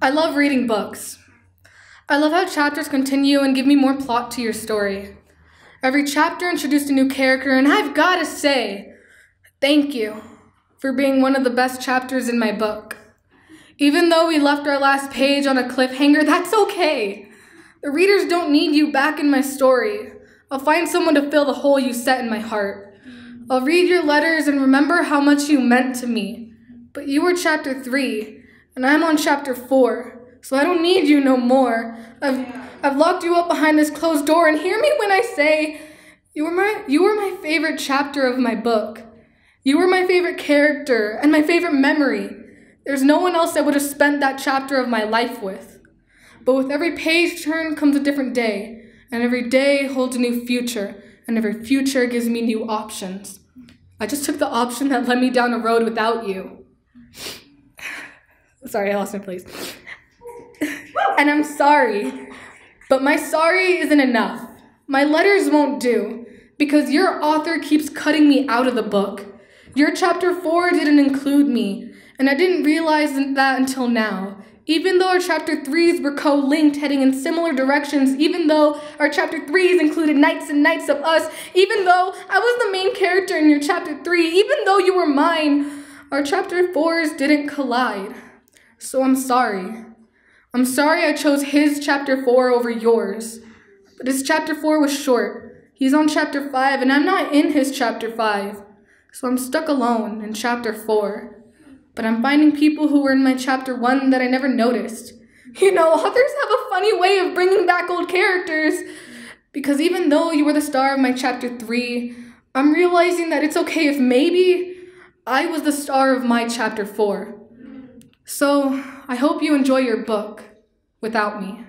I love reading books. I love how chapters continue and give me more plot to your story. Every chapter introduced a new character, and I've got to say, thank you for being one of the best chapters in my book. Even though we left our last page on a cliffhanger, that's okay. The readers don't need you back in my story. I'll find someone to fill the hole you set in my heart. I'll read your letters and remember how much you meant to me. But you were chapter 3, and I'm on chapter 4, so I don't need you no more. I've locked you up behind this closed door, and hear me when I say, you were my favorite chapter of my book. You were my favorite character and my favorite memory. There's no one else I would have spent that chapter of my life with. But with every page turn comes a different day, and every day holds a new future, and every future gives me new options. I just took the option that led me down a road without you. Sorry, I lost my place. And I'm sorry, but my sorry isn't enough. My letters won't do, because your author keeps cutting me out of the book. Your chapter 4 didn't include me, and I didn't realize that until now. Even though our chapter 3s were co-linked, heading in similar directions, even though our chapter 3s included nights and nights of us, even though I was the main character in your chapter 3, even though you were mine, our chapter 4s didn't collide. So I'm sorry. I'm sorry I chose his chapter 4 over yours. But his chapter 4 was short. He's on chapter 5, and I'm not in his chapter 5. So I'm stuck alone in chapter 4. But I'm finding people who were in my chapter 1 that I never noticed. You know, authors have a funny way of bringing back old characters. Because even though you were the star of my chapter 3, I'm realizing that it's okay if maybe I was the star of my chapter 4. So I hope you enjoy your book without me.